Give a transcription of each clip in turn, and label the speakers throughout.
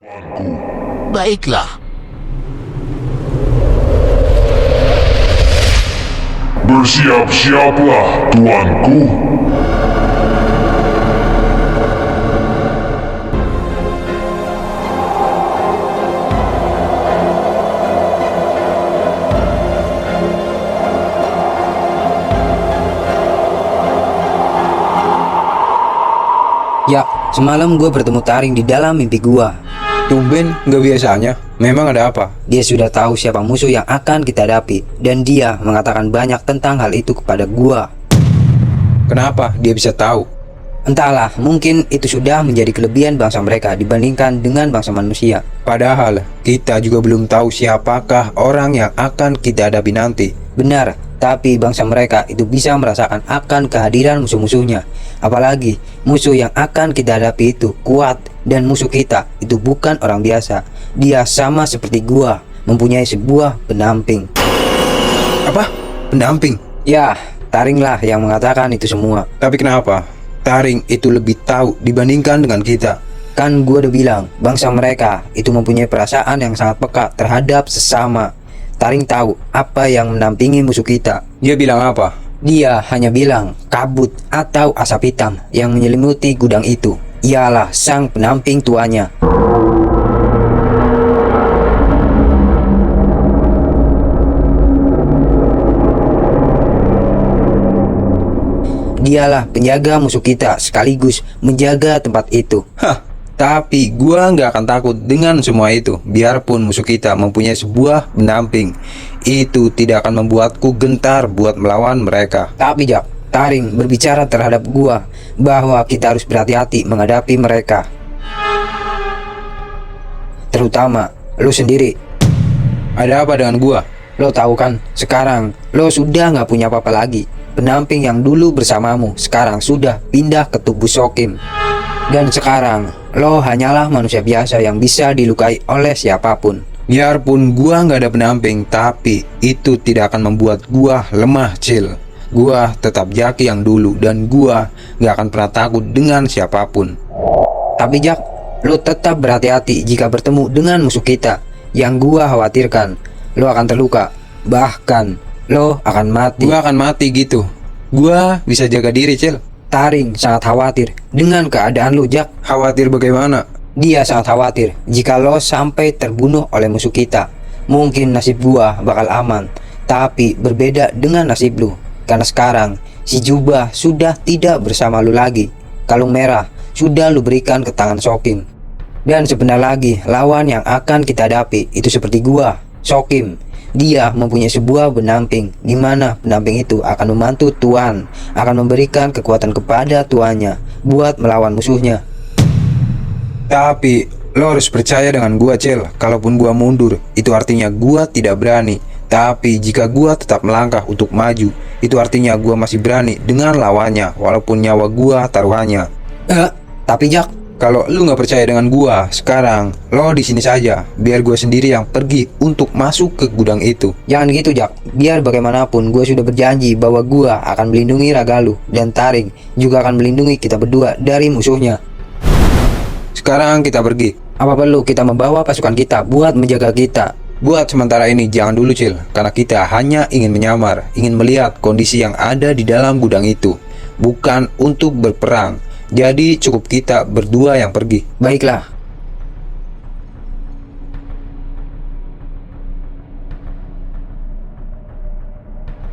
Speaker 1: Baiklah,
Speaker 2: Bersiap-siaplah, tuanku.
Speaker 3: Ya, semalam gue bertemu Taring di dalam mimpi gue.
Speaker 4: Tumben nggak biasanya. Memang ada apa?
Speaker 3: Dia sudah tahu siapa musuh yang akan kita hadapi, dan dia mengatakan banyak tentang hal itu kepada gue.
Speaker 4: Kenapa dia bisa tahu?
Speaker 3: Entahlah, mungkin itu sudah menjadi kelebihan bangsa mereka dibandingkan dengan bangsa manusia.
Speaker 4: Padahal kita juga belum tahu siapakah orang yang akan kita hadapi nanti.
Speaker 3: Benar, tapi bangsa mereka itu bisa merasakan akan kehadiran musuh-musuhnya. Apalagi musuh yang akan kita hadapi itu kuat, dan musuh kita itu bukan orang biasa. Dia sama seperti gua, mempunyai sebuah pendamping.
Speaker 4: Apa? Pendamping?
Speaker 3: Ya, Taring lah yang mengatakan itu semua.
Speaker 4: Tapi kenapa Taring itu lebih tahu dibandingkan dengan kita?
Speaker 3: Kan gua udah bilang, bangsa mereka itu mempunyai perasaan yang sangat peka terhadap sesama. Taring tahu apa yang mendampingi musuh kita.
Speaker 4: Dia bilang apa?
Speaker 3: Dia hanya bilang kabut atau asap hitam yang menyelimuti gudang itu ialah sang pendamping tuanya. Dialah penjaga musuh kita sekaligus menjaga tempat itu.
Speaker 4: Hah, tapi gua nggak akan takut dengan semua itu. Biarpun musuh kita mempunyai sebuah pendamping, itu tidak akan membuatku gentar buat melawan mereka.
Speaker 3: Tapi Jak, Taring berbicara terhadap gua bahwa kita harus berhati-hati menghadapi mereka. Terutama lo sendiri.
Speaker 4: Ada apa dengan gua?
Speaker 3: Lo tahu kan, sekarang lo sudah nggak punya apa-apa lagi. Pendamping yang dulu bersamamu sekarang sudah pindah ke tubuh Shokim. Dan sekarang lo hanyalah manusia biasa yang bisa dilukai oleh siapapun.
Speaker 4: Biarpun gua nggak ada pendamping, tapi itu tidak akan membuat gua lemah, Cil. Gua tetap Jaki yang dulu, dan gua nggak akan pernah takut dengan siapapun.
Speaker 3: Tapi Jak, lo tetap berhati-hati jika bertemu dengan musuh kita. Yang gua khawatirkan, lo akan terluka, bahkan lo akan mati.
Speaker 4: Gua akan mati gitu. Gua bisa jaga diri, Cil.
Speaker 3: Taring sangat khawatir dengan keadaan lo, Jak.
Speaker 4: Khawatir bagaimana?
Speaker 3: Dia sangat khawatir jika lo sampai terbunuh oleh musuh kita. Mungkin nasib gua bakal aman, tapi berbeda dengan nasib lu. Karena sekarang si Jubah sudah tidak bersama lu lagi. Kalung merah sudah lu berikan ke tangan Shokim. Dan sebentar lagi lawan yang akan kita hadapi itu seperti gua, Shokim. Dia mempunyai sebuah pendamping, di mana pendamping itu akan membantu tuan, akan memberikan kekuatan kepada tuannya buat melawan musuhnya.
Speaker 4: Tapi lo harus percaya dengan gua, Cil. Kalaupun gua mundur, itu artinya gua tidak berani. Tapi jika gua tetap melangkah untuk maju, itu artinya gua masih berani dengan lawannya, walaupun nyawa gua taruhannya.
Speaker 3: Tapi Jak,
Speaker 4: Kalau lu nggak percaya dengan gua, sekarang lo di sini saja, biar gua sendiri yang pergi untuk masuk ke gudang itu.
Speaker 3: jangan gitu Jak. Biar bagaimanapun gue sudah berjanji bahwa gue akan melindungi Ragalu, dan Taring juga akan melindungi kita berdua dari musuhnya.
Speaker 4: Sekarang kita pergi.
Speaker 3: Apa perlu kita membawa pasukan kita buat menjaga kita?
Speaker 4: Buat sementara ini jangan dulu, Cil, karena kita hanya ingin menyamar, ingin melihat kondisi yang ada di dalam gudang itu, bukan untuk berperang. Jadi cukup kita berdua yang pergi.
Speaker 3: Baiklah.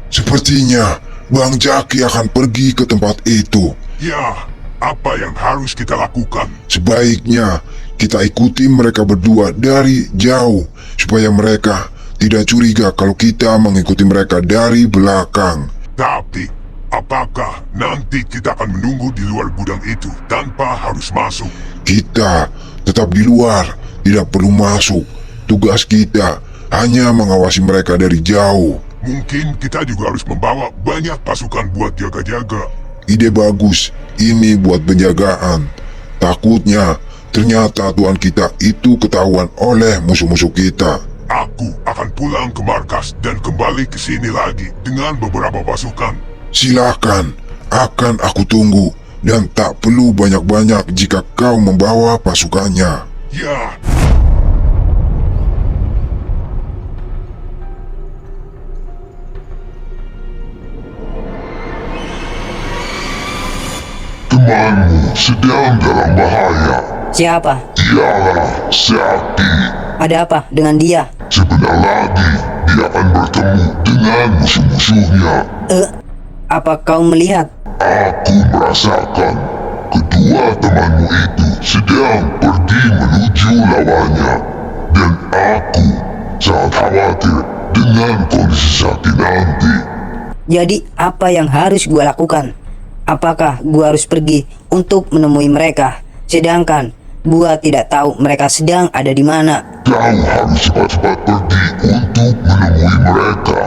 Speaker 2: Sepertinya Bang Jaki akan pergi ke tempat itu.
Speaker 1: ya, apa yang harus kita lakukan?
Speaker 2: Sebaiknya kita ikuti mereka berdua dari jauh, supaya mereka tidak curiga kalau kita mengikuti mereka dari belakang.
Speaker 1: Tapi, apakah nanti kita akan menunggu di luar gudang itu tanpa harus masuk?
Speaker 2: Kita tetap di luar, tidak perlu masuk. Tugas kita hanya mengawasi mereka dari jauh.
Speaker 1: Mungkin kita juga harus membawa banyak pasukan buat jaga-jaga.
Speaker 2: Ide bagus, ini buat penjagaan. Takutnya ternyata tuan kita itu ketahuan oleh musuh-musuh kita.
Speaker 1: Aku akan pulang ke markas dan kembali ke sini lagi dengan beberapa pasukan.
Speaker 2: Silakan, akan aku tunggu. Dan tak perlu banyak-banyak jika kau membawa pasukannya.
Speaker 1: Ya, temanmu sedang dalam bahaya.
Speaker 3: Siapa?
Speaker 1: Dialah Sakti.
Speaker 3: Ada apa dengan dia?
Speaker 1: Sebentar lagi dia akan bertemu dengan musuh-musuhnya.
Speaker 3: Apa kau melihat?
Speaker 1: Aku merasakan kedua temanmu itu sedang pergi menuju lawannya. Dan aku sangat khawatir dengan kondisi Sakti nanti.
Speaker 3: Jadi apa yang harus gua lakukan? Apakah gua harus pergi untuk menemui mereka? Sedangkan gua tidak tahu mereka sedang ada di mana.
Speaker 1: Kau harus cepat-cepat pergi untuk menemui mereka.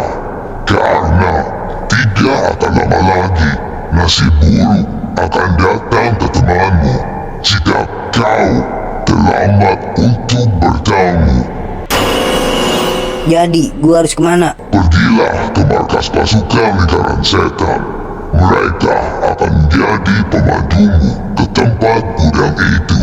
Speaker 1: Karena tidak akan lama lagi nasib buruk akan datang ke temanmu jika kau terlambat untuk bertemu.
Speaker 3: Jadi gua harus kemana?
Speaker 1: Pergilah ke markas pasukan lingkaran setan. Mereka akan menjadi pemandumu ke tempat gudang itu.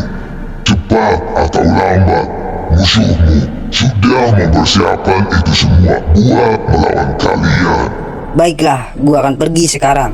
Speaker 1: Cepat atau lambat, musuhmu sudah mempersiapkan itu semua buat melawan kalian.
Speaker 3: Baiklah, gua akan pergi sekarang.